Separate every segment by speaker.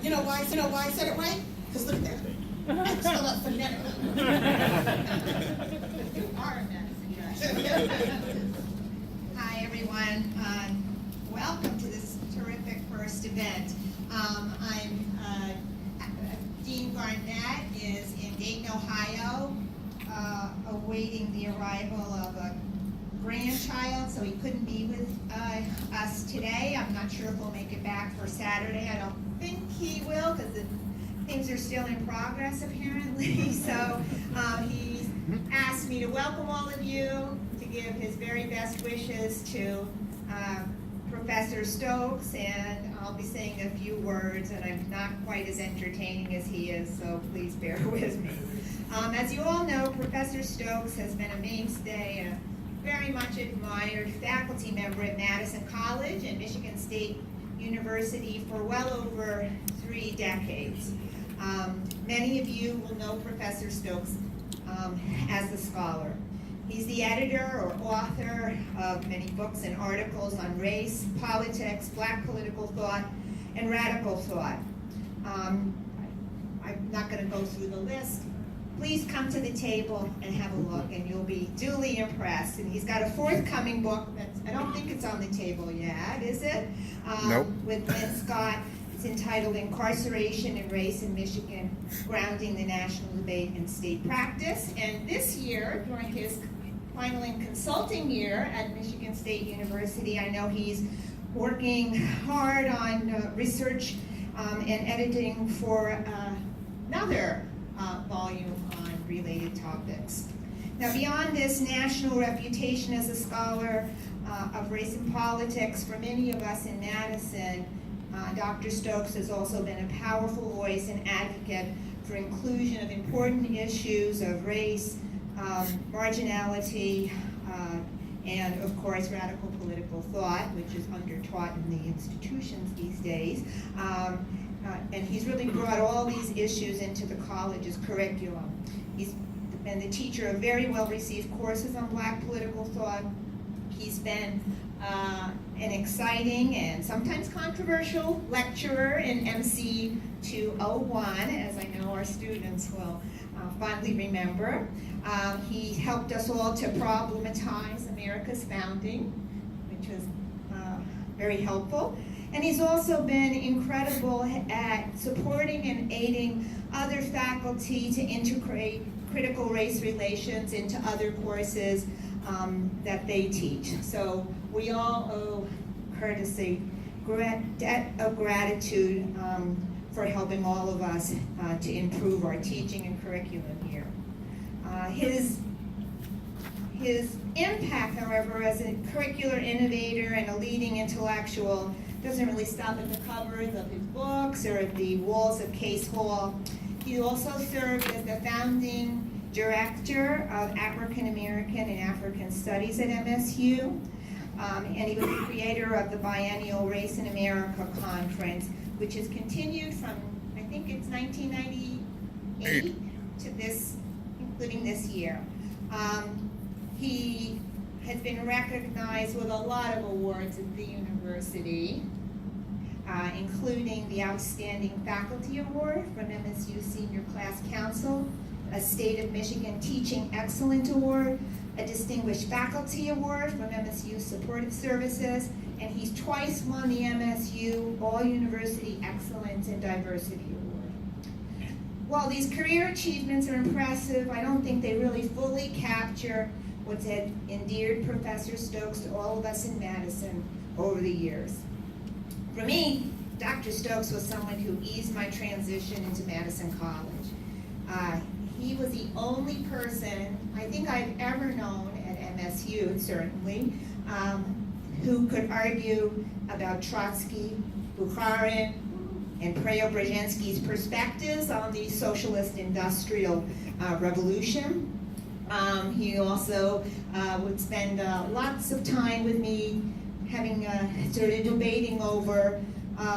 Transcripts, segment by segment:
Speaker 1: You know why I said it right? Because look at that. I spell out phonetically.
Speaker 2: You are a medicine judge. Hi, everyone. Welcome to this terrific first event. Dean Garnett is in Dayton, Ohio, awaiting the arrival of a grandchild, so he couldn't be with us today. I'm not sure if he'll make it back for Saturday. I don't think he will, because things are still in progress, apparently. So he's asked me to welcome all of you, to give his very best wishes to Professor Stokes, and I'll be saying a few words, and I'm not quite as entertaining as he is, so please bear with me. As you all know, Professor Stokes has been a mainstay, a very much admired faculty member at Madison College and Michigan State University for well over 3 decades. Many of you will know Professor Stokes as a scholar. He's the editor or author of many books and articles on race, politics, black political thought, and radical thought. I'm not going to go through the list. Please come to the table and have a look, and you'll be duly impressed. And he's got a forthcoming book that's, I don't think it's on the table yet, is it?
Speaker 3: Nope.
Speaker 2: With Lynn Scott. It's entitled Incarceration and Race in Michigan, Grounding the National Debate in State Practice. And this year, during his final and consulting year at Michigan State University, I know he's working hard on research and editing for another volume on related topics. Now, beyond this national reputation as a scholar of race and politics, for many of us in Madison, Dr. Stokes has also been a powerful voice and advocate for inclusion of important issues of race, marginality, and of course radical political thought, which is undertaught in the institutions these days. And he's really brought all these issues into the college's curriculum. He's been the teacher of very well-received courses on black political thought. He's been an exciting and sometimes controversial lecturer in MC 201, as I know our students will fondly remember. He helped us all to problematize America's founding, which was very helpful. And he's also been incredible at supporting and aiding other faculty to integrate critical race relations into other courses that they teach. So we all owe courtesy, debt of gratitude for helping all of us to improve our teaching and curriculum here. His impact, however, as a curricular innovator and a leading intellectual doesn't really stop at the covers of his books or at the walls of Case Hall. He also served as the founding director of African American and African Studies at MSU, and he was the creator of the biennial Race in America conference, which has continued from, I think it's 1998 to this, including this year. He has been recognized with a lot of awards at the university, including the Outstanding Faculty Award from MSU Senior Class Council, a State of Michigan Teaching Excellence Award, a Distinguished Faculty Award from MSU Supportive Services, and he's twice won the MSU All-University Excellence and Diversity Award. While these career achievements are impressive, I don't think they really fully capture what's endeared Professor Stokes to all of us in Madison over the years. For me, Dr. Stokes was someone who eased my transition into Madison College. He was the only person I think I've ever known at MSU, certainly, who could argue about Trotsky, Bukharin, and Preobrazhensky's perspectives on the socialist industrial revolution. He also would spend lots of time with me having sort of debating over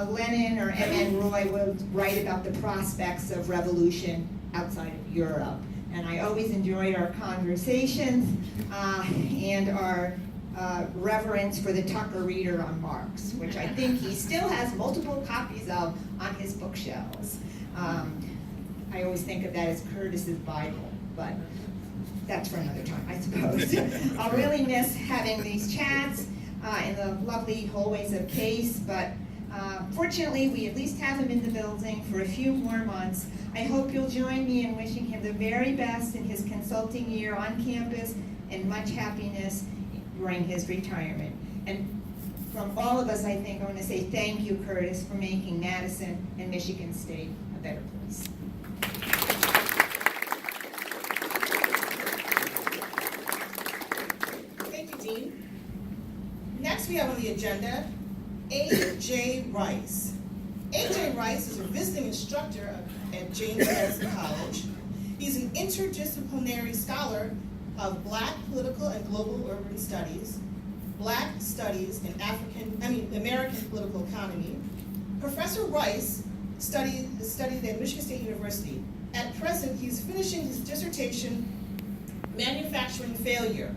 Speaker 2: Lenin or M.N. Roy would write about the prospects of revolution outside of Europe. And I always enjoyed our conversations and our reverence for the Tucker Reader on Marx, which I think he still has multiple copies of on his bookshelves. I always think of that as Curtis's Bible, but that's for another time, I suppose. I'll really miss having these chats in the lovely hallways of Case, but fortunately, we at least have him in the building for a few more months. I hope you'll join me in wishing him the very best in his consulting year on campus and much happiness during his retirement. And from all of us, I think, I want to say thank you, Curtis, for making Madison and Michigan State a better place.
Speaker 1: Thank you, Dean. Next we have on the agenda, A.J. Rice. A.J. Rice is a visiting instructor at James Madison College. He's an interdisciplinary scholar of Black political and global urban studies, Black studies in American political economy. Professor Rice studied at Michigan State University. At present, he's finishing his dissertation, Manufacturing Failure,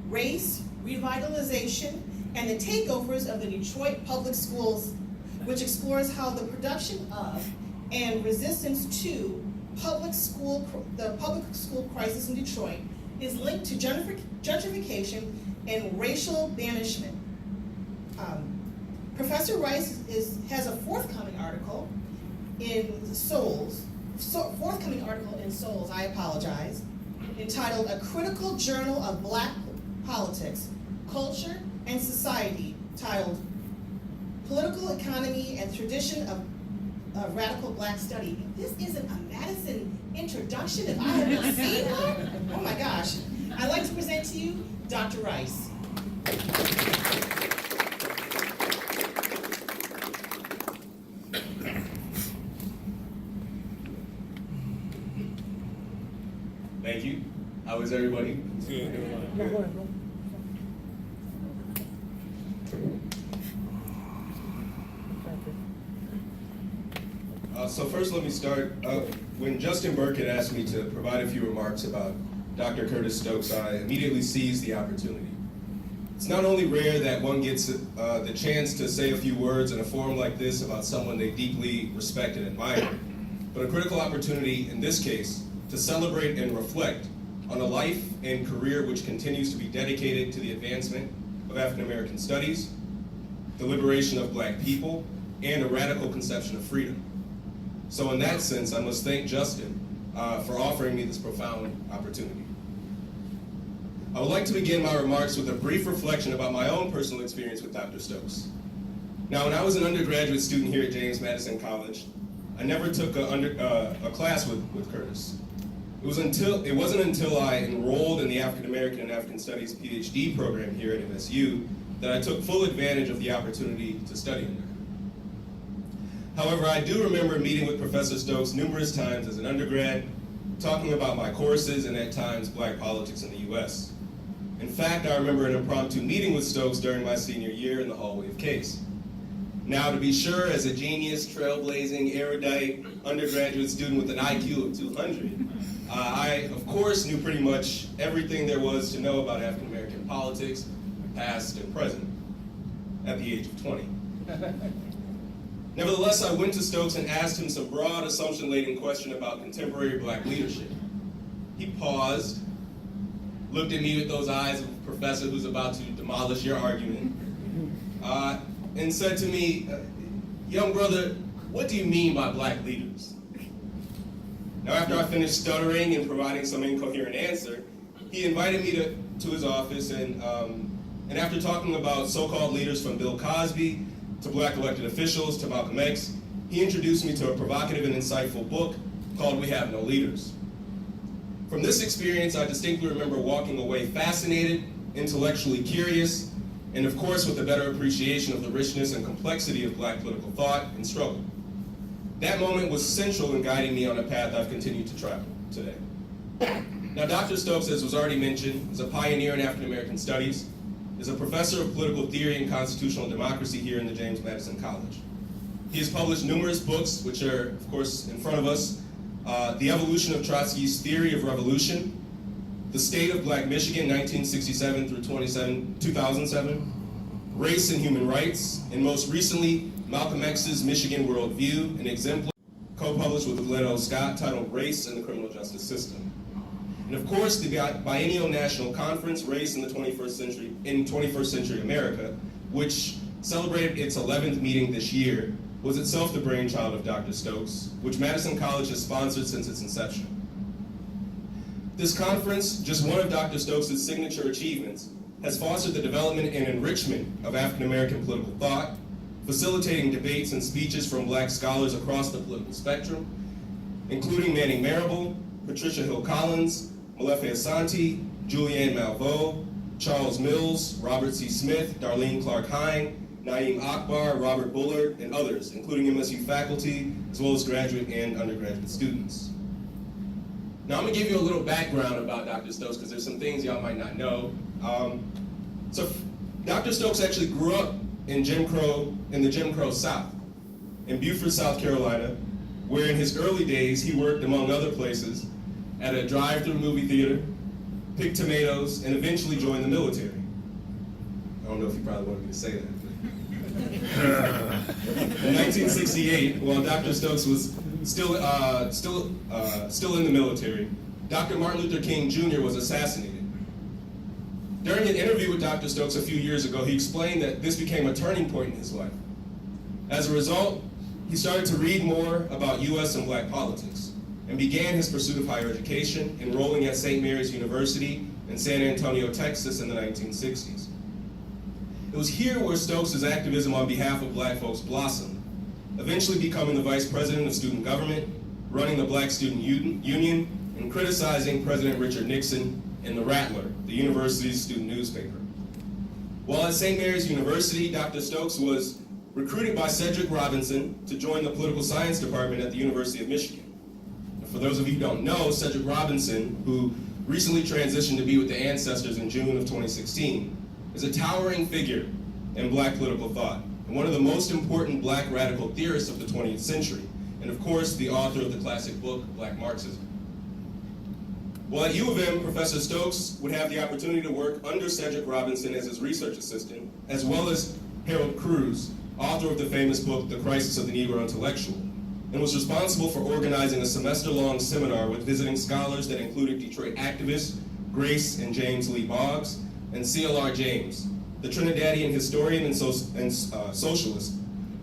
Speaker 1: Race, Revitalization, and the Takeovers of the Detroit Public Schools, which explores how the production of and resistance to the public school crisis in Detroit is linked to gentrification and racial banishment. Professor Rice has a forthcoming article in Souls, I apologize, entitled A Critical Journal of Black Politics, Culture, and Society, titled Political Economy and Tradition of Radical Black Study. This isn't a Madison introduction if I haven't seen one. Oh my gosh. I'd like to present to you Dr. Rice.
Speaker 3: Thank you. How is everybody? So first let me start. When Justin Burke had asked me to provide a few remarks about Dr. Curtis Stokes, I immediately seized the opportunity. It's not only rare that one gets the chance to say a few words in a forum like this about someone they deeply respect and admire, but a critical opportunity in this case to celebrate and reflect on a life and career which continues to be dedicated to the advancement of African American studies, the liberation of Black people, and a radical conception of freedom. So in that sense, I must thank Justin for offering me this profound opportunity. I would like to begin my remarks with a brief reflection about my own personal experience with Dr. Stokes. Now, when I was an undergraduate student here at James Madison College, I never took a class with Curtis. It wasn't until I enrolled in the African American and African Studies PhD program here at MSU that I took full advantage of the opportunity to study under. However, I do remember meeting with Professor Stokes numerous times as an undergrad, talking about my courses and at times Black politics in the US. In fact, I remember an impromptu meeting with Stokes during my senior year in the hallway of Case. Now, to be sure, as a genius, trailblazing, erudite undergraduate student with an IQ of 200, I, of course, knew pretty much everything there was to know about African American politics, past and present, at the age of 20. Nevertheless, I went to Stokes and asked him some broad assumption-laden question about contemporary Black leadership. He paused, looked at me with those eyes of a professor who's about to demolish your argument, and said to me, young brother, what do you mean by Black leaders? Now, after I finished stuttering and providing some incoherent answer, he invited me to his office, and after talking about so-called leaders from Bill Cosby to Black elected officials to Malcolm X, he introduced me to a provocative and insightful book called We Have No Leaders. From this experience, I distinctly remember walking away fascinated, intellectually curious, and of course with a better appreciation of the richness and complexity of Black political thought and struggle. That moment was central in guiding me on a path I've continued to travel today. Now, Dr. Stokes, as was already mentioned, is a pioneer in African American studies, is a professor of political theory and constitutional democracy here in the James Madison College. He has published numerous books, which are, of course, in front of us. The Evolution of Trotsky's Theory of Revolution, The State of Black Michigan, 1967 through 2007, Race and Human Rights, and most recently, Malcolm X's Michigan Worldview, an exemplar co-published with Glenn O. Scott titled Race and the Criminal Justice System. And of course, the biennial national conference, Race in the 21st Century America, which celebrated its 11th meeting this year, was itself the brainchild of Dr. Stokes, which Madison College has sponsored since its inception. This conference, just one of Dr. Stokes' signature achievements, has fostered the development and enrichment of African American political thought, facilitating debates and speeches from Black scholars across the political spectrum, including Manning Marable, Patricia Hill Collins, Molefe Asante, Julianne Malveaux, Charles Mills, Robert C. Smith, Darlene Clark Hine, Naeem Akbar, Robert Bullard, and others, including MSU faculty, as well as graduate and undergraduate students. Now I'm gonna give you a little background about Dr. Stokes because there's some things y'all might not know. So Dr. Stokes actually grew up in the Jim Crow South, in Beaufort, South Carolina, where in his early days he worked, among other places, at a drive-through movie theater, picked tomatoes, and eventually joined the military. I don't know if he probably wanted me to say that. In 1968, while Dr. Stokes was still in the military, Dr. Martin Luther King Jr. was assassinated. During an interview with Dr. Stokes a few years ago, he explained that this became a turning point in his life. As a result, he started to read more about U.S. and Black politics and began his pursuit of higher education, enrolling at St. Mary's University in San Antonio, Texas in the 1960s. It was here where Stokes' activism on behalf of Black folks blossomed, eventually becoming the vice president of student government, running the Black Student Union, and criticizing President Richard Nixon in The Rattler, the university's student newspaper. While at St. Mary's University, Dr. Stokes was recruited by Cedric Robinson to join the political science department at the University of Michigan. And for those of you who don't know, Cedric Robinson, who recently transitioned to be with the Ancestors in June of 2016, is a towering figure in Black political thought, and one of the most important Black radical theorists of the 20th century, and of course, the author of the classic book, Black Marxism. While at U of M, Professor Stokes would have the opportunity to work under Cedric Robinson as his research assistant, as well as Harold Cruz, author of the famous book, The Crisis of the Negro Intellectual, and was responsible for organizing a semester-long seminar with visiting scholars that included Detroit activists Grace and James Lee Boggs, and C.L.R. James, the Trinidadian historian and socialist,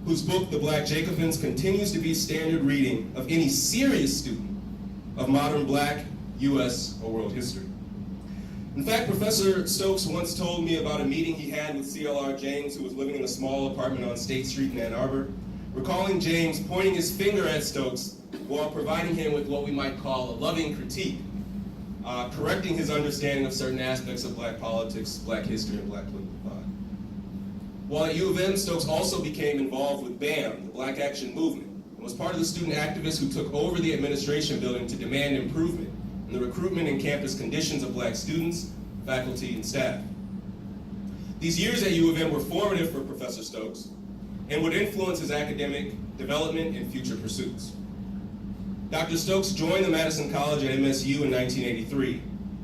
Speaker 3: whose book, The Black Jacobins, continues to be standard reading of any serious student of modern Black, U.S., or world history. In fact, Professor Stokes once told me about a meeting he had with C.L.R. James, who was living in a small apartment on State Street in Ann Arbor, recalling James pointing his finger at Stokes while providing him with what we might call a loving critique, correcting his understanding of certain aspects of Black politics, Black history, and Black political thought. While at U of M, Stokes also became involved with BAM, the Black Action Movement, and was part of the student activists who took over the administration building to demand improvement in the recruitment and campus conditions of Black students, faculty, and staff. These years at U of M were formative for Professor Stokes and would influence his academic development and future pursuits. Dr. Stokes joined the Madison College at MSU in 1983,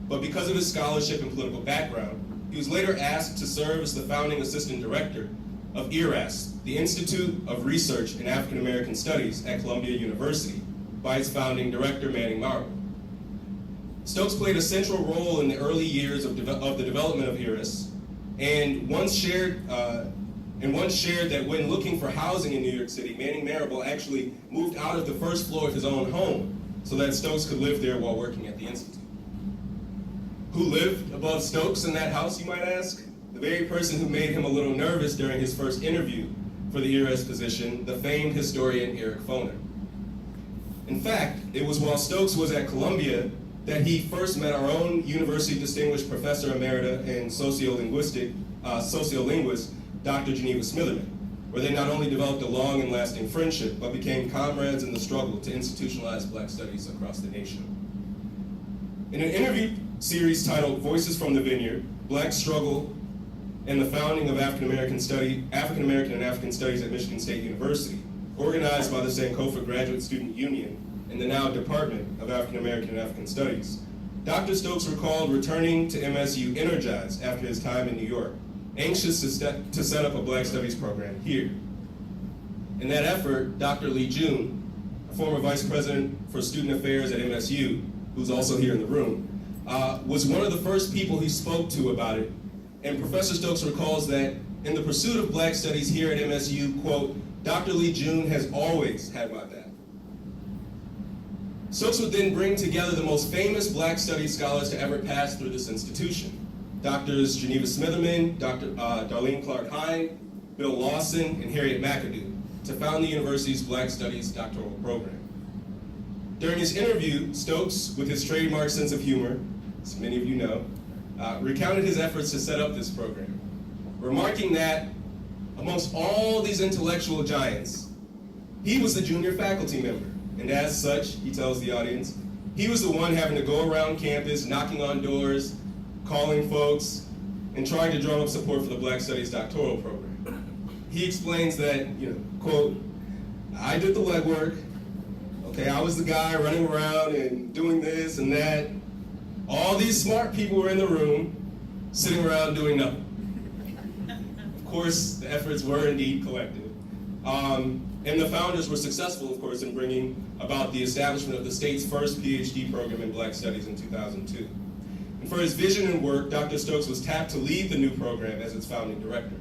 Speaker 3: but because of his scholarship and political background, he was later asked to serve as the founding assistant director of IRAS, the Institute of Research in African American Studies at Columbia University, by its founding director, Manning Marable. Stokes played a central role in the early years of the development of IRAS, and once shared that when looking for housing in New York City, Manning Marable actually moved out of the first floor of his own home so that Stokes could live there while working at the Institute. Who lived above Stokes in that house, you might ask? The very person who made him a little nervous during his first interview for the IRAS position, the famed historian Eric Foner. In fact, it was while Stokes was at Columbia that he first met our own university distinguished professor emerita and sociolinguist, Dr. Geneva Smitherman, where they not only developed a long and lasting friendship, but became comrades in the struggle to institutionalize Black studies across the nation. In an interview series titled Voices from the Vineyard, Black Struggle and the Founding of African American and African Studies at Michigan State University, organized by the Sankofa Graduate Student Union and the now Department of African American and African Studies, Dr. Stokes recalled returning to MSU energized after his time in New York, anxious to set up a Black Studies program here. In that effort, Dr. Lee June, a former vice president for student affairs at MSU, who's also here in the room, was one of the first people he spoke to about it. And Professor Stokes recalls that in the pursuit of Black Studies here at MSU, quote, Dr. Lee June has always had my back. Stokes would then bring together the most famous Black Studies scholars to ever pass through this institution. Doctors Geneva Smitherman, Dr. Darlene Clark-Hine, Bill Lawson, and Harriet McAdoo to found the university's Black Studies doctoral program. During his interview, Stokes, with his trademark sense of humor, as many of you know, recounted his efforts to set up this program, remarking that amongst all these intellectual giants, he was the junior faculty member. And as such, he tells the audience, he was the one having to go around campus, knocking on doors, calling folks, and trying to drum up support for the Black Studies doctoral program. He explains that, quote, I did the legwork, okay, I was the guy running around and doing this and that. All these smart people were in the room, sitting around doing nothing. Of course, the efforts were indeed collective. And the founders were successful, of course, in bringing about the establishment of the state's first PhD program in Black Studies in 2002. And for his vision and work, Dr. Stokes was tapped to lead the new program as its founding director.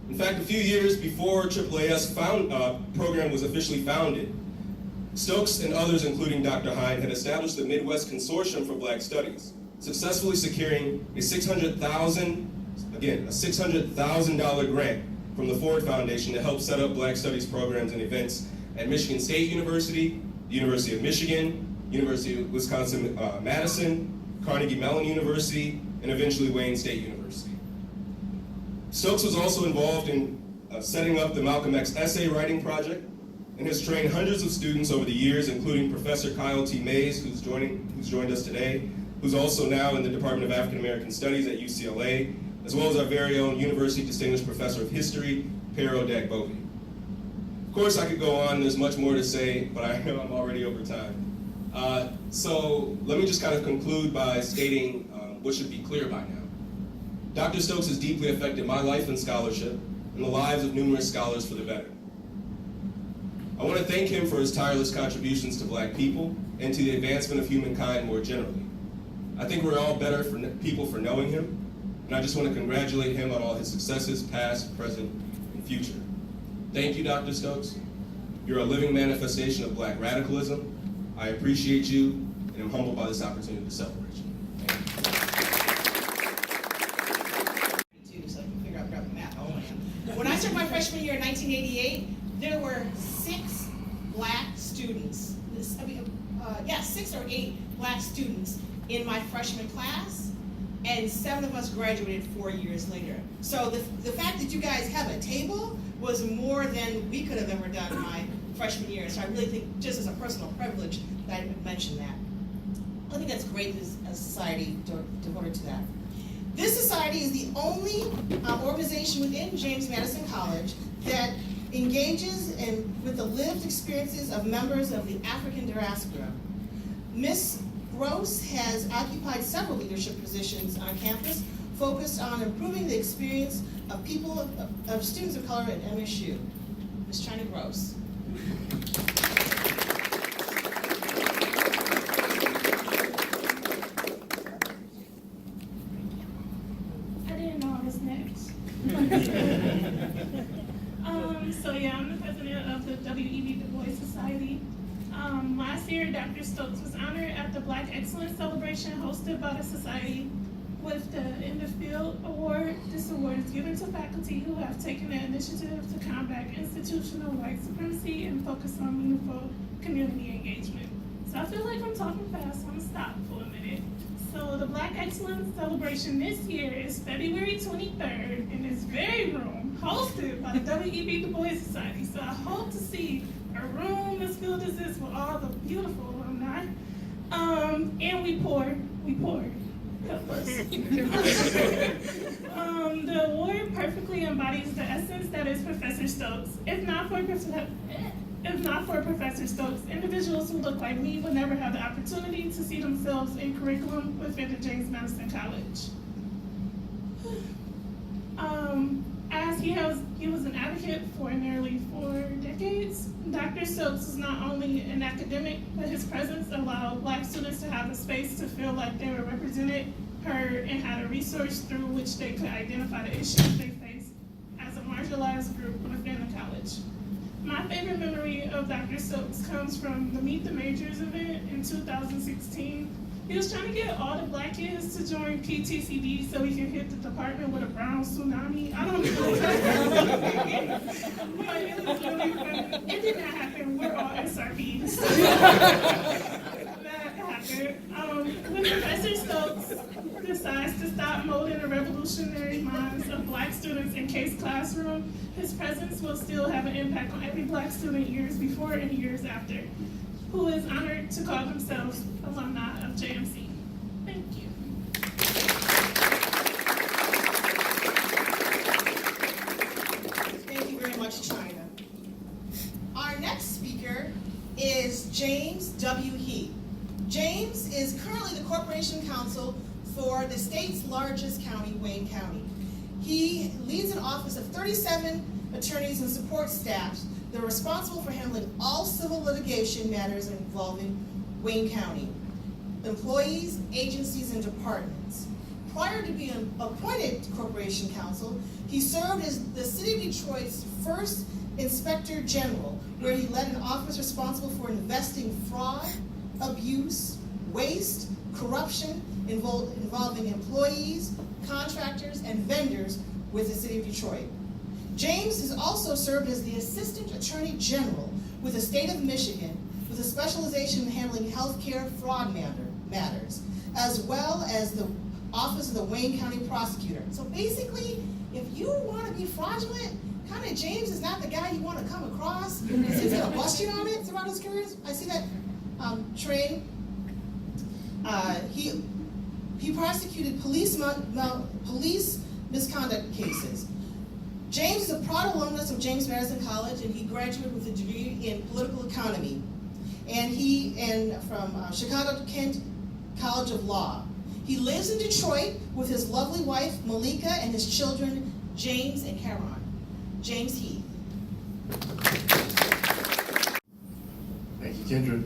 Speaker 3: In fact, a few years before AAAS program was officially founded, Stokes and others, including Dr. Hine, had established the Midwest Consortium for Black Studies, successfully securing a $600,000 grant from the Ford Foundation to help set up Black Studies programs and events at Michigan State University, the University of Michigan, University of Wisconsin-Madison, Carnegie Mellon University, and eventually Wayne State University. Stokes was also involved in setting up the Malcolm X essay writing project and has trained hundreds of students over the years, including Professor Kyle T. Mays, who's joined us today, who's also now in the Department of African American Studies at UCLA, as well as our very own University Distinguished Professor of History, Pero Dagbovie. Of course, I could go on, there's much more to say, but I know I'm already over time. So let me just kind of conclude by stating what should be clear by now. Dr. Stokes has deeply affected my life and scholarship and the lives of numerous scholars for the better. I want to thank him for his tireless contributions to Black people and to the advancement of humankind more generally. I think we're all better people for knowing him, and I just want to congratulate him on all his successes, past, present, and future. Thank you, Dr. Stokes. You're a living manifestation of Black radicalism. I appreciate you, and I'm humbled by this opportunity to celebrate you.
Speaker 1: So I can figure out the math. Oh, man. When I started my freshman year in 1988, there were 6 Black students. 6 or 8 Black students in my freshman class, and 7 of us graduated 4 years later. So the fact that you guys have a table was more than we could have ever done my freshman year. So I really think, just as a personal privilege, that I would mention that. I think that's great as a society devoted to that. This society is the only organization within James Madison College that engages with the lived experiences of members of the African diaspora. Ms. Gross has occupied several leadership positions on campus focused on improving the experience of students of color at MSU. Ms. China Gross.
Speaker 4: I didn't know I was next. I'm the president of the W.E.B. Du Bois Society. Last year, Dr. Stokes was honored at the Black Excellence Celebration hosted by the Society with the In the Field Award. This award is given to faculty who have taken the initiative to combat institutional white supremacy and focus on meaningful community engagement. So I feel like I'm talking fast, so I'm gonna stop for a minute. So the Black Excellence Celebration this year is February 23rd in this very room, hosted by the W.E.B. Du Bois Society. So I hope to see a room as filled as this with all the beautiful alumni. And we poured. Help us. The award perfectly embodies the essence that is Professor Stokes. If not for Professor If not for Professor Stokes, individuals who look like me would never have the opportunity to see themselves in curriculum within the James Madison College. As he was an advocate for nearly 4 decades, Dr. Stokes was not only an academic, but his presence allowed Black students to have a space to feel like they were represented, heard, and had a resource through which they could identify the issues they faced as a marginalized group within the college. My favorite memory of Dr. Stokes comes from the Meet the Majors event in 2016. He was trying to get all the Black kids to join PTCD so he could hit the department with a brown tsunami. I don't know. But it was really funny. It did not happen. We're all SRBs. That happened. When Professor Stokes decides to stop molding the revolutionary minds of Black students in Case Classroom, his presence will still have an impact on every Black student years before and years after, who is honored to call themselves alumni of JMC. Thank you.
Speaker 1: Thank you very much, China. Our next speaker is James W. Heath. James is currently the Corporation Counsel for the state's largest county, Wayne County. He leads an office of 37 attorneys and support staffs that are responsible for handling all civil litigation matters involving Wayne County, employees, agencies, and departments. Prior to being appointed Corporation Counsel, he served as the City of Detroit's first Inspector General, where he led an office responsible for investing fraud, abuse, waste, corruption involving employees, contractors, and vendors with the City of Detroit. James has also served as the Assistant Attorney General with the state of Michigan, with a specialization in handling healthcare fraud matters, as well as the Office of the Wayne County Prosecutor. So basically, if you want to be fraudulent, kind of James is not the guy you want to come across, because he's going to bust you on it throughout his career. I see that Trey. He prosecuted police misconduct cases. James is a proud alumnus of James Madison College, and he graduated with a degree in political economy, and from Chicago Kent College of Law. He lives in Detroit with his lovely wife Malika and his children James and Cameron. James Heath.
Speaker 5: Thank you, Kendra.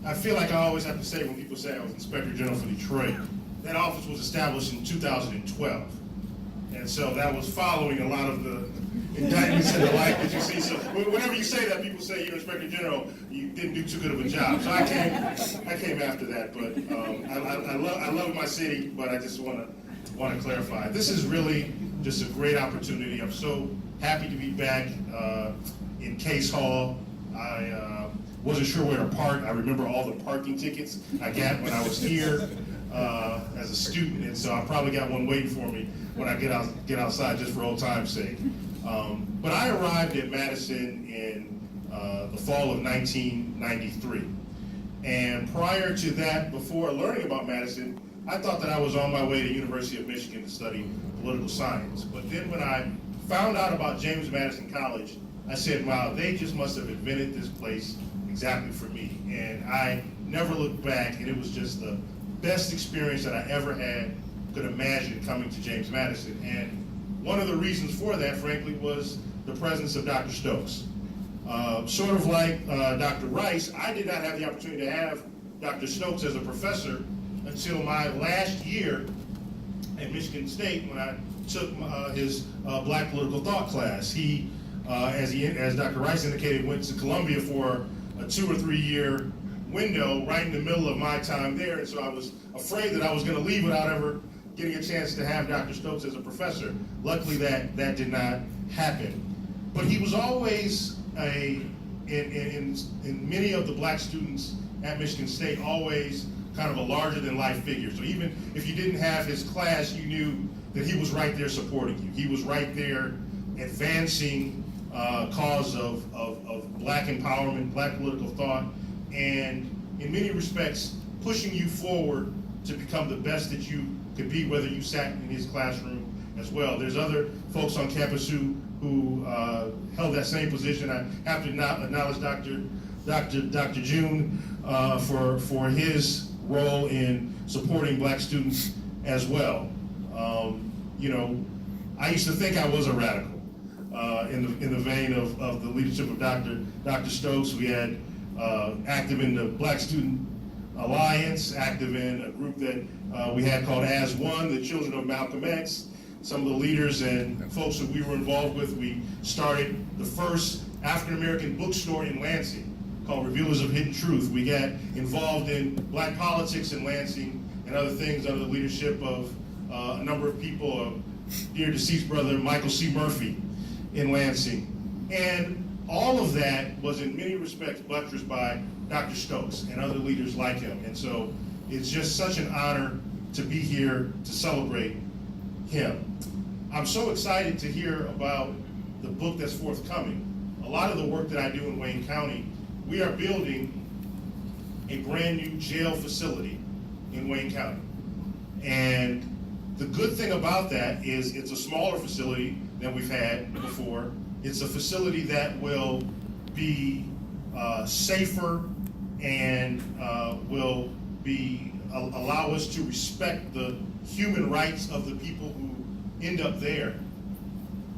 Speaker 5: I feel like I always have to say when people say I was Inspector General for Detroit, that office was established in 2012. And so that was following a lot of the indictments and the like that you see. So whenever you say that, people say you're Inspector General, you didn't do too good of a job. So I came after that. But I love my city, but I just want to clarify. This is really just a great opportunity. I'm so happy to be back in Case Hall. I wasn't sure where to park. I remember all the parking tickets I got when I was here as a student, and so I probably got one waiting for me when I get outside, just for old time's sake. But I arrived at Madison in the fall of 1993, and prior to that, before learning about Madison, I thought that I was on my way to University of Michigan to study political science. But then when I found out about James Madison College, I said, wow, they just must have invented this place exactly for me. And I never looked back, and it was just the best experience that I ever could imagine coming to James Madison. And one of the reasons for that, frankly, was the presence of Dr. Stokes. Sort of like Dr. Rice, I did not have the opportunity to have Dr. Stokes as a professor until my last year at Michigan State when I took his Black Political Thought class. He, as Dr. Rice indicated, went to Columbia for a 2 or 3 year window right in the middle of my time there, and so I was afraid that I was going to leave without ever getting a chance to have Dr. Stokes as a professor. Luckily, that did not happen. But he was always in many of the Black students at Michigan State, always kind of a larger-than-life figure. So even if you didn't have his class, you knew that he was right there supporting you. He was right there advancing cause of Black empowerment, Black political thought, and in many respects, pushing you forward to become the best that you could be, whether you sat in his classroom as well. There's other folks on campus who who held that same position. I have to acknowledge Dr. June for his role in supporting black students as well. You know, I used to think I was a radical in the vein of the leadership of Dr. Stokes. We had active in the Black Student Alliance, active in a group that we had called As One, the Children of Malcolm X. Some of the leaders and folks that we were involved with, we started the first African-American bookstore in Lansing called Revealers of Hidden Truth. We got involved in black politics in Lansing and other things under the leadership of a number of people, dear deceased brother Michael C. Murphy in Lansing. And all of that was in many respects buttressed by Dr. Stokes and other leaders like him. And so it's just such an honor to be here to celebrate him. I'm so excited to hear about the book that's forthcoming. A lot of the work that I do in Wayne County, we are building a brand new jail facility in Wayne County. And the good thing about that is it's a smaller facility than we've had before. It's a facility that will be safer and will allow us to respect the human rights of the people who end up there.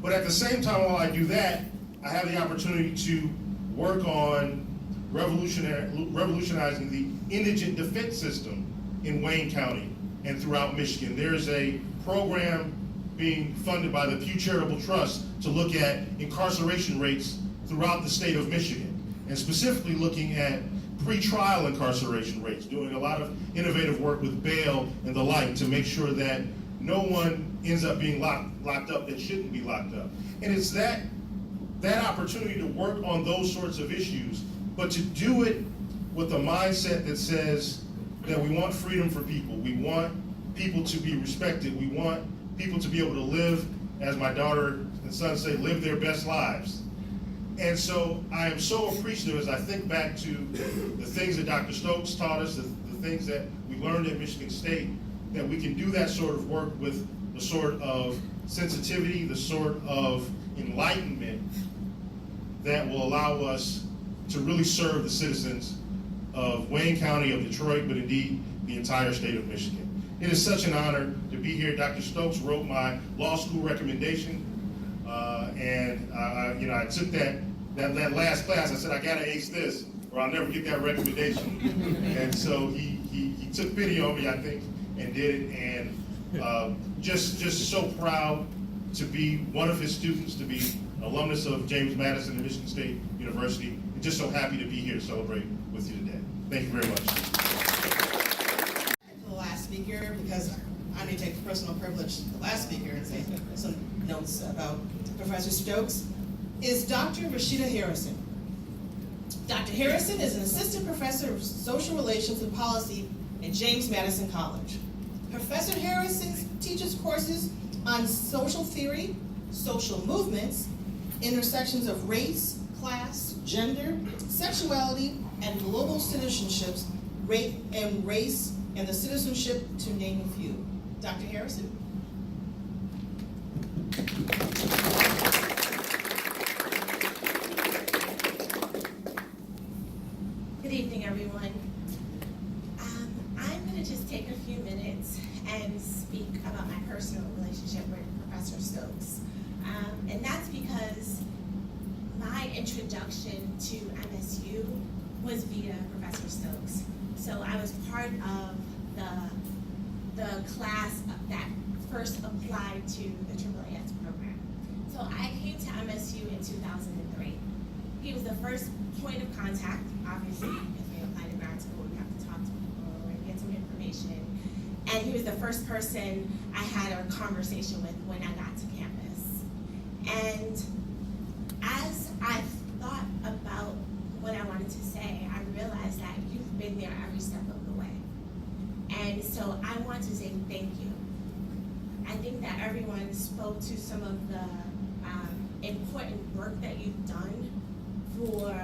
Speaker 5: But at the same time, while I do that, I have the opportunity to work on revolutionizing the indigent defense system in Wayne County and throughout Michigan. There is a program being funded by the Pew Charitable Trust to look at incarceration rates throughout the state of Michigan, and specifically looking at pre-trial incarceration rates, doing a lot of innovative work with bail and the like to make sure that no one ends up being locked up that shouldn't be locked up. And it's that opportunity to work on those sorts of issues, but to do it with a mindset that says that we want freedom for people. We want people to be respected. We want people to be able to live, as my daughter and son say, live their best lives. And so I am so appreciative as I think back to the things that Dr. Stokes taught us, the things that we learned at Michigan State, that we can do that sort of work with the sort of sensitivity, the sort of enlightenment that will allow us to really serve the citizens of Wayne County, of Detroit, but indeed the entire state of Michigan. It is such an honor to be here. Dr. Stokes wrote my law school recommendation, and I took that last class. I said, I gotta ace this, or I'll never get that recommendation. And so he took pity on me, I think, and did it. And just so proud to be one of his students, to be an alumnus of James Madison and Michigan State University, and just so happy to be here to celebrate with you today. Thank you very much.
Speaker 1: The last speaker, because I need to take personal privilege, the last speaker, and say some notes about Professor Stokes, is Dr. Rashida Harrison. Dr. Harrison is an assistant professor of social relations and policy at James Madison College. Professor Harrison teaches courses on social theory, social movements, intersections of race, class, gender, sexuality, and global citizenships, race, and the citizenship, to name a few. Dr. Harrison?
Speaker 6: Good evening, everyone. I'm going to just take a few minutes and speak about my personal relationship with Professor Stokes. And that's because my introduction to MSU was via Professor Stokes. So I was part of the class that first applied to the AAAS program. So I came to MSU in 2003. He was the first point of contact, obviously, if we apply to grad school, we have to talk to people and get some information. And he was the first person I had a conversation with when I got to campus. And as I thought about what I wanted to say, I realized that you've been there every step of the way. And so I want to say thank you. I think that everyone spoke to some of the important work that you've done for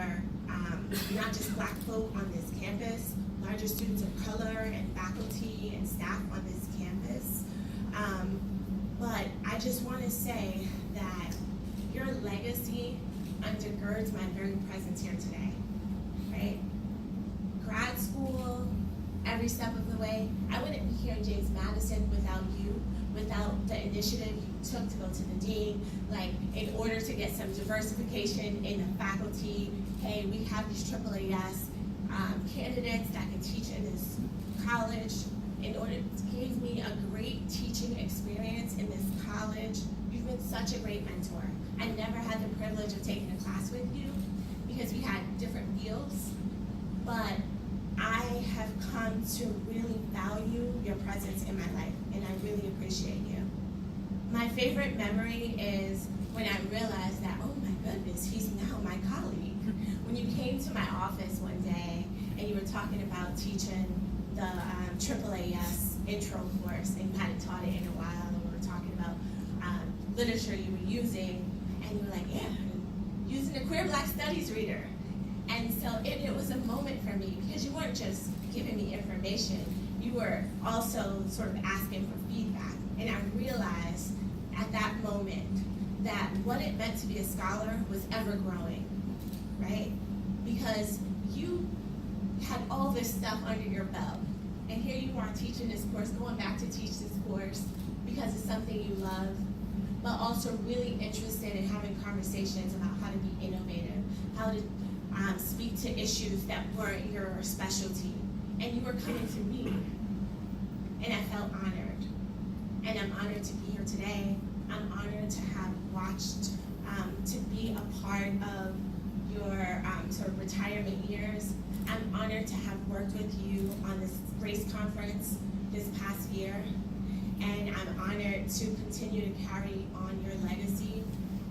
Speaker 6: not just Black folk on this campus, larger students of color and faculty and staff on this campus. But I just want to say that your legacy undergirds my very presence here today, right? Grad school, every step of the way. I wouldn't be here in James Madison without you, without the initiative you took to go to the dean, like in order to get some diversification in the faculty. Hey, we have these AAAS candidates that can teach in this college. In order to give me a great teaching experience in this college. You've been such a great mentor. I never had the privilege of taking a class with you because we had different fields, but I have come to really value your presence in my life, and I really appreciate you. My favorite memory is when I realized that, oh my goodness, he's now my colleague. When you came to my office one day and you were talking about teaching the AAAS intro course, and you hadn't taught it in a while, and we were talking about literature you were using, and you were like, yeah, using a Queer Black Studies reader. And so it was a moment for me, because you weren't just giving me information, you were also sort of asking for feedback. And I realized at that moment that what it meant to be a scholar was ever growing, right? Because you had all this stuff under your belt, and here you are teaching this course, going back to teach this course because it's something you love, but also really interested in having conversations about how to be innovative, how to speak to issues that weren't your specialty. And you were coming to me, and I felt honored. And I'm honored to be here today. I'm honored to have watched, to be a part of your sort of retirement years. I'm honored to have worked with you on this race conference this past year. And I'm honored to continue to carry on your legacy,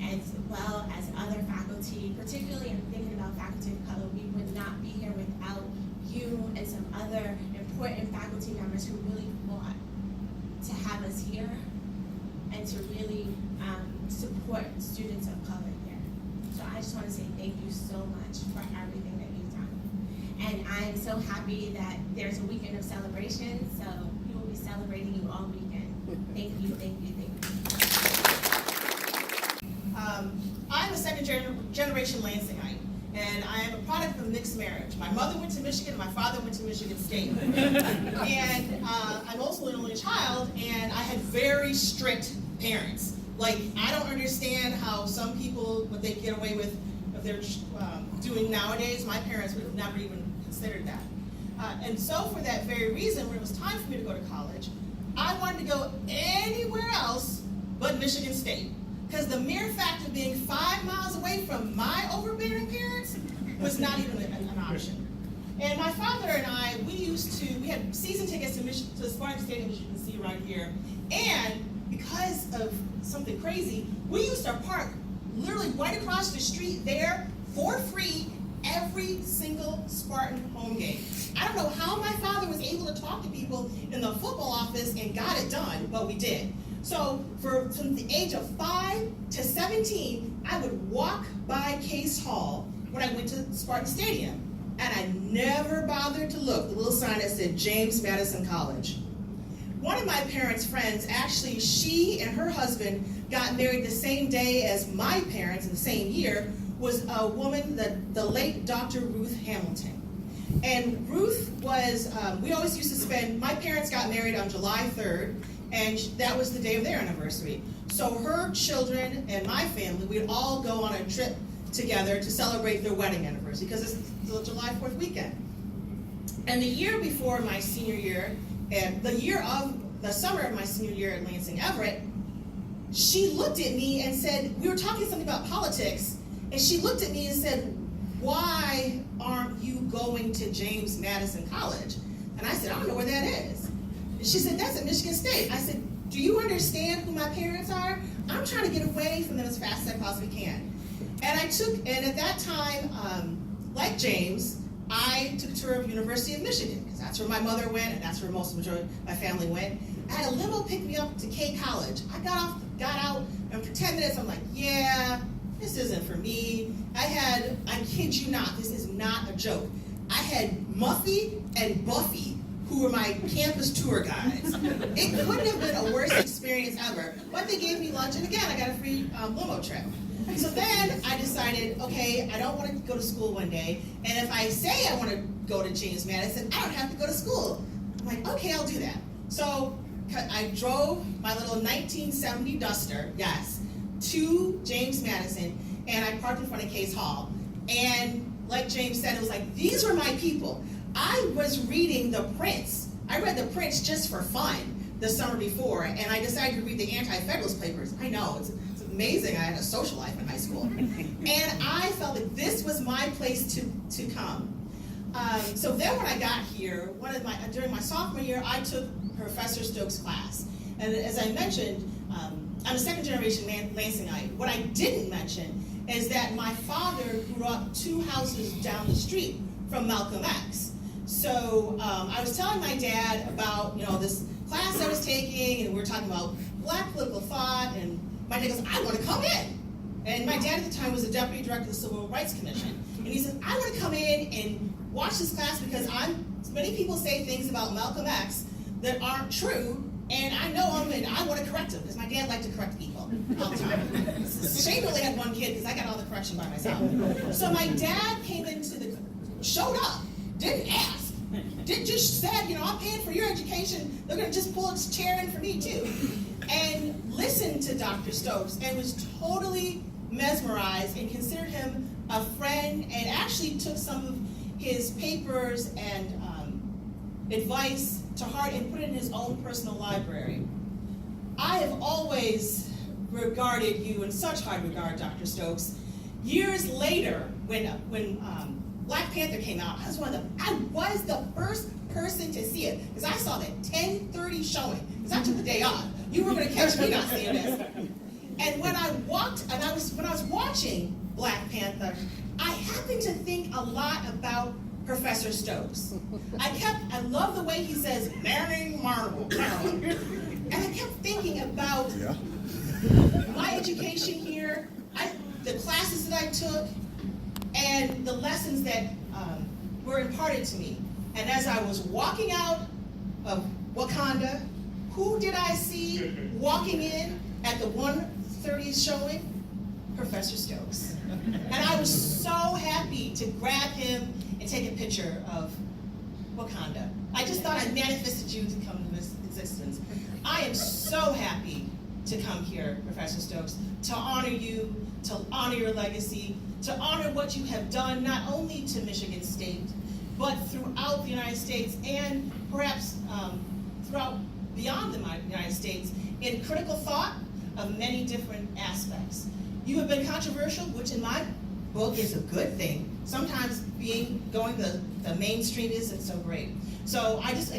Speaker 6: as well as other faculty. Particularly, I'm thinking about faculty of color. We would not be here without you and some other important faculty members who really fought to have us here and to really support students of color here. So I just want to say thank you so much for everything that you've done. And I am so happy that there's a weekend of celebration, so we will be celebrating you all weekend. Thank you, thank you, thank you.
Speaker 1: I'm a second generation Lansingite, and I am a product of a mixed marriage. My mother went to Michigan, my father went to Michigan State. And I'm also an only child, and I had very strict parents. Like, I don't understand how some people, what they get away with, if they're doing nowadays. My parents would have never even considered that. And so for that very reason, when it was time for me to go to college, I wanted to go anywhere else but Michigan State. Because the mere fact of being 5 miles away from my overbearing parents was not even an option. And my father and I, we had season tickets to Spartan Stadium, as you can see right here. And because of something crazy, we used to park literally right across the street there for free every single Spartan home game. I don't know how my father was able to talk to people in the football office and got it done, but we did. So from the age of 5 to 17, I would walk by Case Hall when I went to Spartan Stadium, and I never bothered to look, the little sign that said James Madison College. One of my parents' friends, actually, she and her husband got married the same day as my parents in the same year, was a woman, the late Dr. Ruth Hamilton. And Ruth was, we always used to spend, my parents got married on July 3rd, and that was the day of their anniversary. So her children and my family, we'd all go on a trip together to celebrate their wedding anniversary, because it's the July 4th weekend. And the year before my senior year, and the summer of my senior year at Lansing Everett, she looked at me and said, we were talking something about politics, and she looked at me and said, why aren't you going to James Madison College? And I said, I don't know where that is. And she said, that's at Michigan State. I said, do you understand who my parents are? I'm trying to get away from them as fast as I possibly can. And at that time, like James, I took a tour of University of Michigan, because that's where my mother went, and that's where most of the majority of my family went. I had a limo pick me up to K College. I got out, and for 10 minutes, I'm like, yeah, this isn't for me. I kid you not, this is not a joke. I had Muffy and Buffy, who were my campus tour guides. It couldn't have been a worse experience ever. But they gave me lunch, and again, I got a free limo trip. So then I decided, okay, I don't want to go to school one day, and if I say I want to go to James Madison, I don't have to go to school. I'm like, okay, I'll do that. So I drove my little 1970 Duster, yes, to James Madison, and I parked in front of Case Hall. And like James said, it was like, these were my people. I was reading The Prince. I read The Prince just for fun the summer before, and I decided to read the Anti-Federalist Papers. I know, it's amazing. I had a social life in high school. And I felt that this was my place to come. So then when I got here, during my sophomore year, I took Professor Stokes' class. And as I mentioned, I'm a second generation Lansingite. What I didn't mention is that my father grew up 2 houses down the street from Malcolm X. So I was telling my dad about this class I was taking, and we were talking about Black political thought, and my dad goes, I want to come in. And my dad at the time was the deputy director of the Civil Rights Commission. And he said, I want to come in and watch this class because many people say things about Malcolm X that aren't true, and I know them, and I want to correct them, because my dad liked to correct people all the time. Shane only had 1 kid, because I got all the correction by myself. So my dad showed up, didn't ask, just said, I'm paying for your education, they're going to just pull a chair in for me too. And listened to Dr. Stokes, and was totally mesmerized, and considered him a friend, and actually took some of his papers and advice to heart and put it in his own personal library. I have always regarded you in such high regard, Dr. Stokes. Years later, when Black Panther came out, I was the first person to see it, because I saw that 10:30 showing, because I took the day off. You were going to catch me not seeing this. And when I was watching Black Panther, I happened to think a lot about Professor Stokes. I love the way he says, Maryland, Maryland. And I kept thinking about my education here, the classes that I took, and the lessons that were imparted to me. And as I was walking out of Wakanda, who did I see walking in at the 1:30 showing? Professor Stokes. And I was so happy to grab him and take a picture of Wakanda. I just thought I manifested you to come into this existence. I am so happy to come here, Professor Stokes, to honor you, to honor your legacy, to honor what you have done, not only to Michigan State, but throughout the United States, and perhaps throughout beyond the United States, in critical thought of many different aspects. You have been controversial, which in my book is a good thing. Sometimes going the mainstream isn't so great. So I just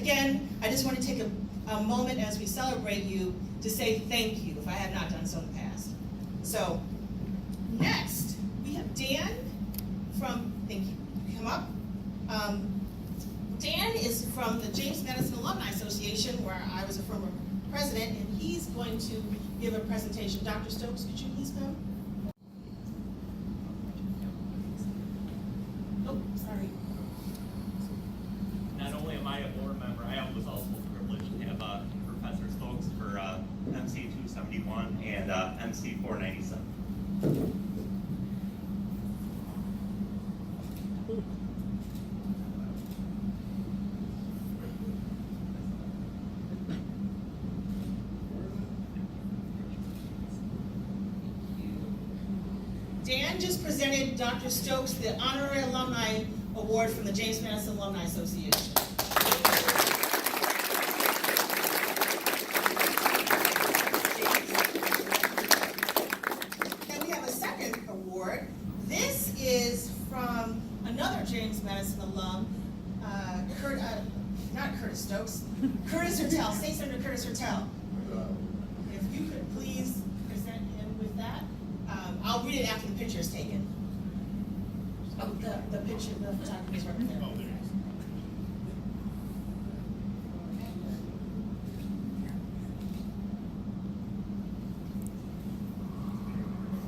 Speaker 1: want to take a moment as we celebrate you to say thank you, if I have not done so in the past. So next, we have Dan thank you, come up. Dan is from the James Madison Alumni Association, where I was a former president, and he's going to give a presentation. Dr. Stokes, could you please come? Oh, sorry.
Speaker 7: Not only am I a board member, I was also privileged to have Professor Stokes for MC 271 and MC 497.
Speaker 1: Dan just presented Dr. Stokes the Honorary Alumni Award from the James Madison Alumni Association. And we have a second award. This is from another James Madison alum, not Curtis Stokes, Curtis Hertel, State Senator Curtis Hertel. If you could please present him with that. I'll read it after the picture is taken. Oh, the picture, the photography is right there.
Speaker 5: Oh, there it is.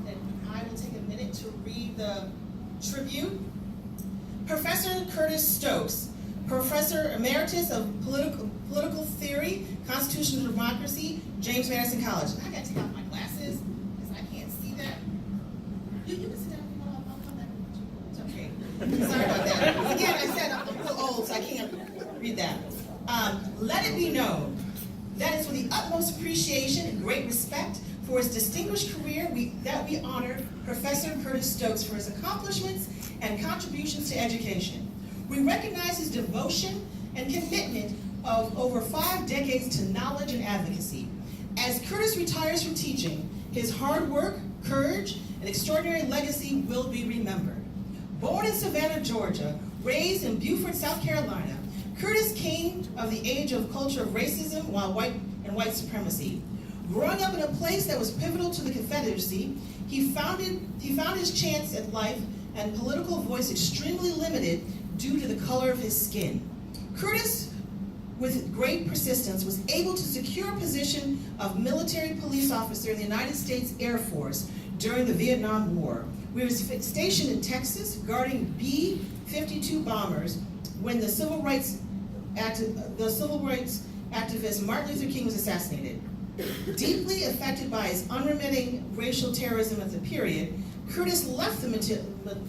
Speaker 1: And I will take a minute to read the tribute. Professor Curtis Stokes, Professor Emeritus of Political Theory, Constitutional Democracy, James Madison College. I gotta take off my glasses because I can't see that. read that. Let it be known that it's with the utmost appreciation and great respect for his distinguished career that we honor Professor Curtis Stokes for his accomplishments and contributions to education. We recognize his devotion and commitment of over 5 decades to knowledge and advocacy. As Curtis retires from teaching, his hard work, courage, and extraordinary legacy will be remembered. Born in Savannah, Georgia, raised in Beaufort, South Carolina, Curtis came of the age of culture of racism and white supremacy. Growing up in a place that was pivotal to the Confederacy, he found his chance at life and political voice extremely limited due to the color of his skin. Curtis, with great persistence, was able to secure a position of military police officer in the United States Air Force during the Vietnam War. We were stationed in Texas guarding B-52 bombers when the civil rights activist Martin Luther King was assassinated. Deeply affected by his unremitting racial terrorism at the period, Curtis left the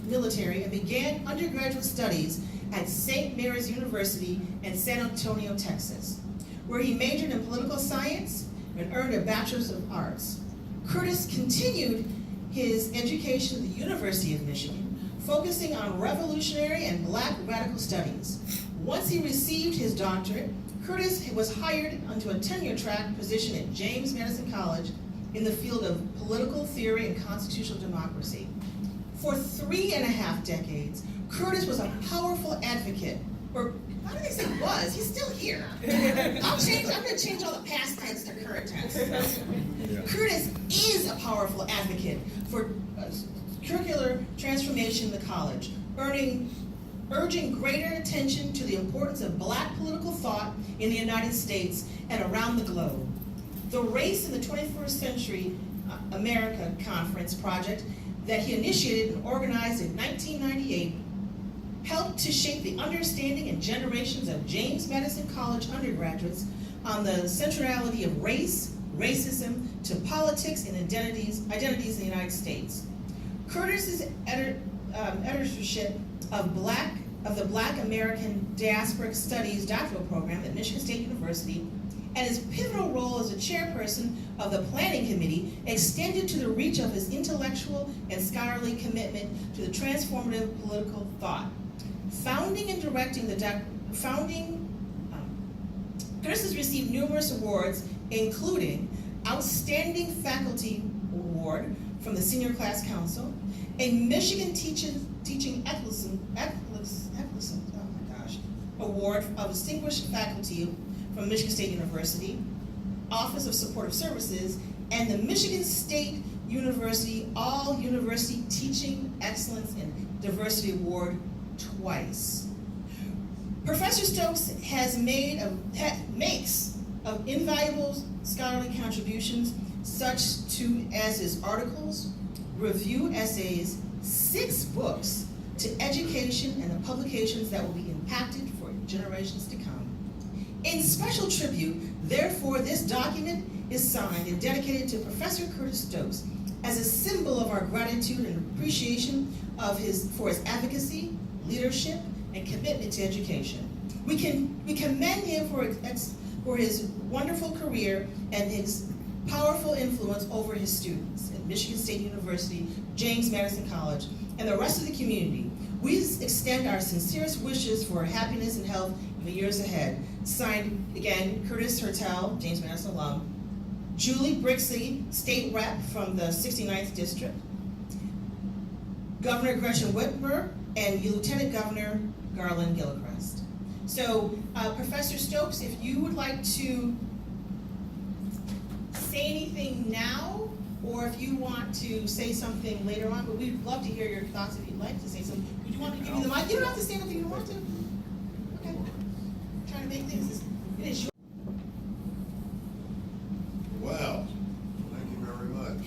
Speaker 1: military and began undergraduate studies at St. Mary's University in San Antonio, Texas, where he majored in political science and earned a Bachelor's of Arts. Curtis continued his education at the University of Michigan, focusing on revolutionary and Black radical studies. Once he received his doctorate, Curtis was hired onto a tenure-track position at James Madison College in the field of political theory and constitutional democracy. For 3.5 decades, Curtis was a powerful advocate, or how do they say was? He's still here. I'm gonna change all the past tense to current tense. Curtis is a powerful advocate for curricular transformation in the college, urging greater attention to the importance of Black political thought in the United States and around the globe. The Race in the 21st Century America Conference project that he initiated and organized in 1998 helped to shape the understanding in generations of James Madison College undergraduates on the centrality of race, racism, to politics and identities in the United States. Curtis's editorship of the Black American Diasporic Studies doctoral program at Michigan State University and his pivotal role as a chairperson of the planning committee extended to the reach of his intellectual and scholarly commitment to the transformative political thought. Founding and directing Curtis has received numerous awards, including Outstanding Faculty Award from the Senior Class Council, a Michigan Teaching Excellence Award of Distinguished Faculty from Michigan State University, Office of Supportive Services, and the Michigan State University All-University Teaching Excellence and Diversity Award twice. Professor Stokes makes invaluable scholarly contributions such as his articles, review essays, 6 books to education and the publications that will be impacted for generations to come. In special tribute, therefore, this document is signed and dedicated to Professor Curtis Stokes as a symbol of our gratitude and appreciation for his advocacy, leadership, and commitment to education. We commend him for his wonderful career and his powerful influence over his students at Michigan State University, James Madison College, and the rest of the community. We extend our sincerest wishes for happiness and health in the years ahead. Signed, again, Curtis Hertel, James Madison alum, Julie Brixley, State Rep from the 69th District, Governor Gretchen Whitmer, and Lieutenant Governor Garland Gilchrist. So, Professor Stokes, if you would like to say anything now, or if you want to say something later on, but we'd love to hear your thoughts if you'd like to say something. Would you want to give you the mic? You don't have to stand up if you don't want to. Okay. Trying to make things, it is your.
Speaker 8: Well, thank you very much.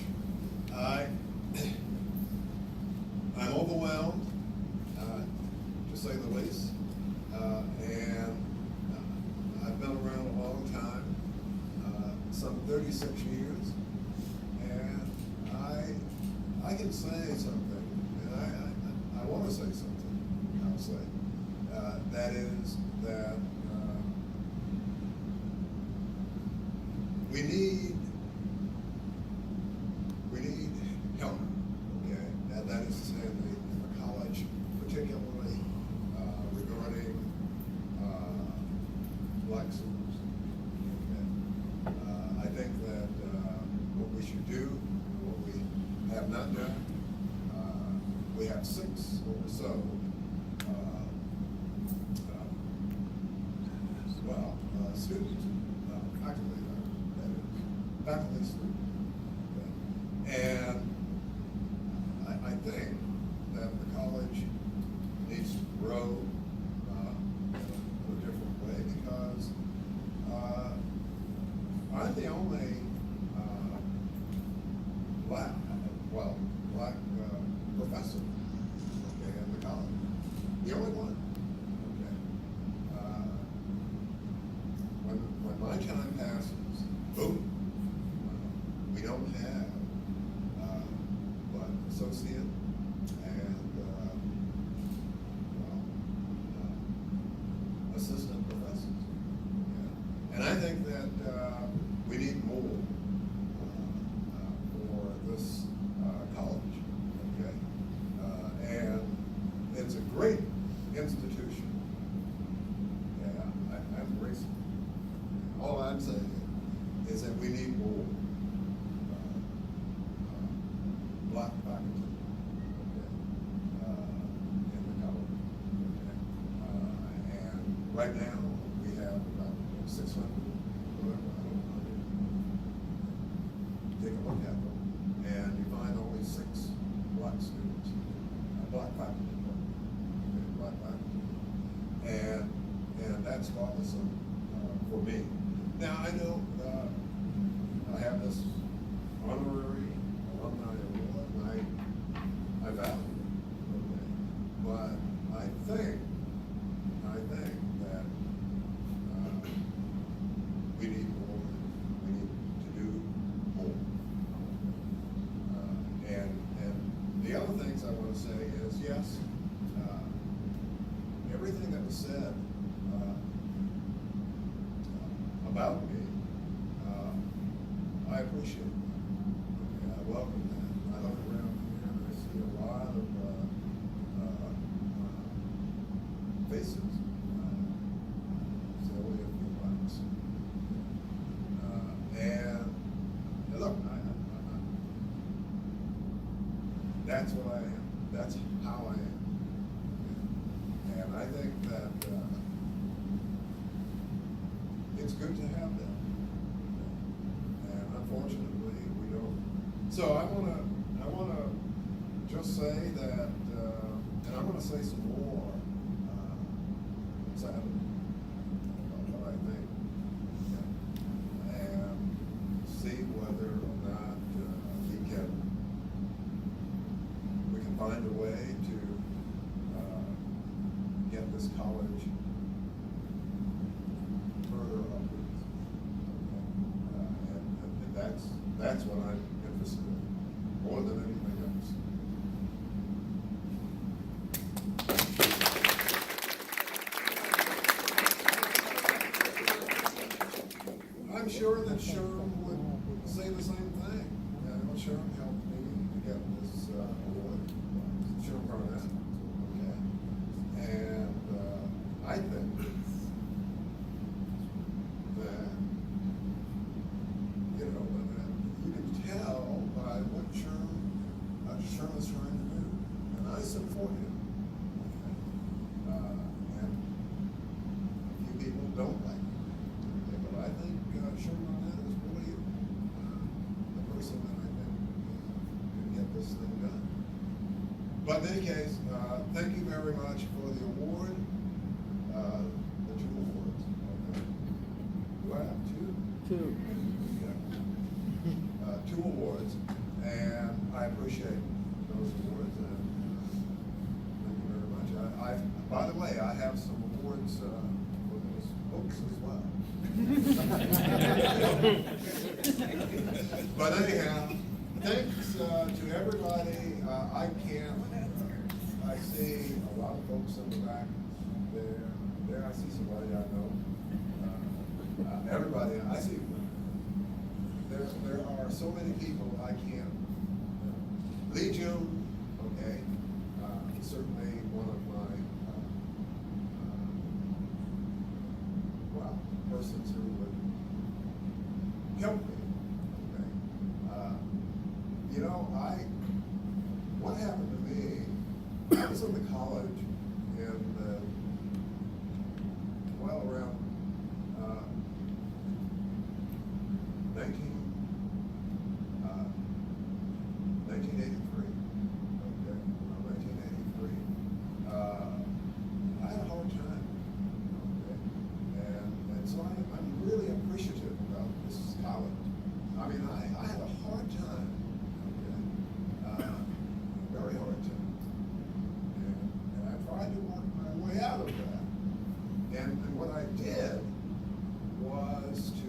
Speaker 8: I'm overwhelmed, to say the least, and I've been around a long time, some 36 years, and I can say something, and I want to say something, I'll say, that is that we need help, okay? And that is to say, in the college, particularly regarding black students. Okay? I think that what we should do, what we have not done, we have 6 or so students, faculty, that is, faculty students. Okay? And I think that the college needs to grow in a different way because I'm the only black professor, okay, in the college. The only one. When my time passes, boom, we don't have but associate and assistant professors. Okay? And I think that we need more for this college. Okay, and it's a great institution. Yeah, I'm racist. All I'm saying is that we need more black faculty, okay, in the college. Okay? And right now, we have about 600, whatever, I don't know. Take a look at them, and you find only 6 black students, black faculty, okay, black faculty. And that's bothersome for me. Now, I know I have this honorary alumni award, and I value it, okay? But I think that we need more, we need to do more. And the other things I want to say is, yes, everything that was said about me, I appreciate it. Okay, I welcome that. I look around here and I see a lot of faces, so only a few blacks. And look, that's what I am. That's how I am. And I think that it's good to have that. And unfortunately, we don't. So I wanna just say that, and I'm gonna say some more Saturday about what I think, and see whether or not we can find a way to get this college further upwards. And that's what I'm interested in, more than anything else. I'm sure that Sherm would say the same thing. Sherm helped me to get this award. Sherm Barnett. Okay. And I think that, you know, you can tell by what Sherm is trying to do. And I support him. And a few people don't like him. Okay, but I think Sherm Barnett is really the person that I think can get this thing done. But in any case, thank you very much for the award, the 2 awards. Okay. Do I have 2? 2. Yeah. 2 awards, and I appreciate those awards, and thank you very much. By the way, I have some awards for those books as well. But anyhow, thanks to everybody. I see a lot of folks in the back there. I see somebody I know. Everybody, I see there are so many people I can't. Legion, okay, certainly one of my, well, persons who would help me, okay. You know, what happened to me, I was in the college in, well, around 1983. Okay, around 1983. I had a hard time. Okay, and so I'm really appreciative about this college. I mean, I had a hard time. Okay, very hard time. And I tried to work my way out of that. And what I did was to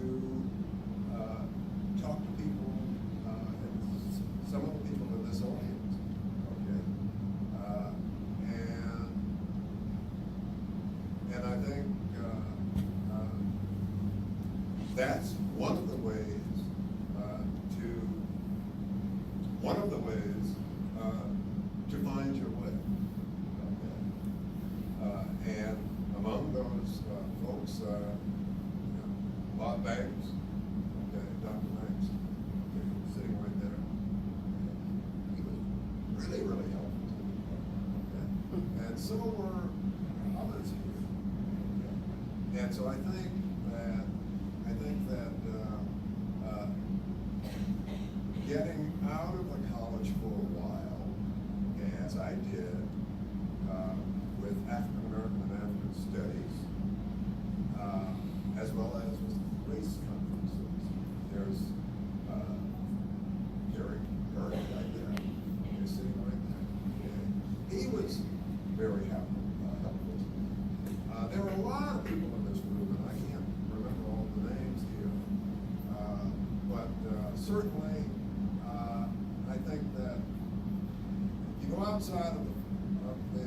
Speaker 8: talk to people, and some of the people in this audience, okay, and I think that's one of the ways to find your way. Okay. And among those folks, Bob Banks, okay, Dr. Banks, okay, sitting right there. He was really, really helpful to me. Okay. And so were others here. Okay. And so I think that getting out of the college for a while, okay, as I did, with African American and African Studies, as well as with race conferences. There's Jerry Curry right there. He's sitting right there. Okay. He was very helpful to me. There were a lot of people in this room, and I can't remember all the names here, but certainly I think that you go outside of the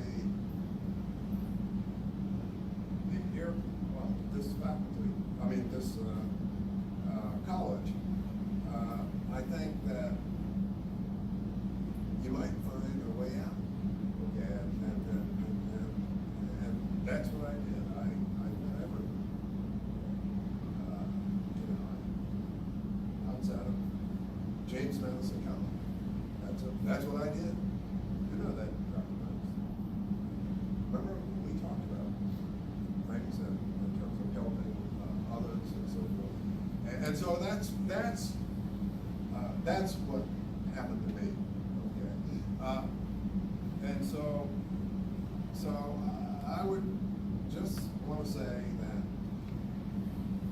Speaker 8: here, well, this faculty, I mean, this college, I think that you might find a way out. Okay, and that's what I did. I went everywhere. You know, outside of James Madison College. That's what I did. You know that, Dr. Banks. Remember we talked about things in terms of helping others and so forth. And so that's what happened to me. Okay. And so I would just want to say that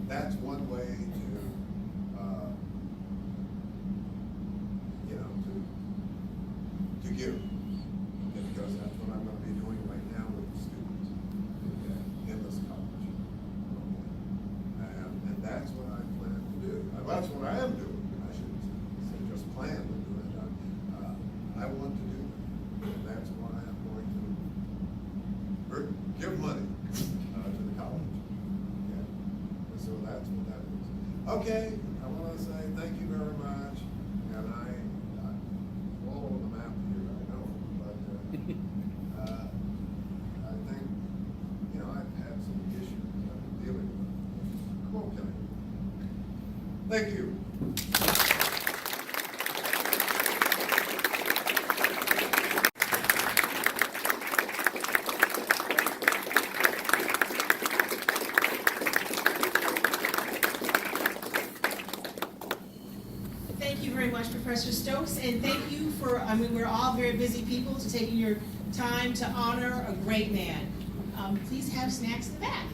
Speaker 8: that's one way to give, because that's what I'm going to be doing right now with the students in this college. And that's what I plan to do. That's what I am doing. I shouldn't say just plan to do it. I want to do it. And that's why I'm going to give money to the college. Okay? And so that's what that is. Okay, I want to say thank you very much. And I'm all over the map here, I know, but I think, you know, I've had some issues I've been dealing with. I'm okay. Thank you.
Speaker 1: Thank you very much, Professor Stokes, and thank you for, I mean, we're all very busy people, to taking your time to honor a great man. Please have snacks in the back.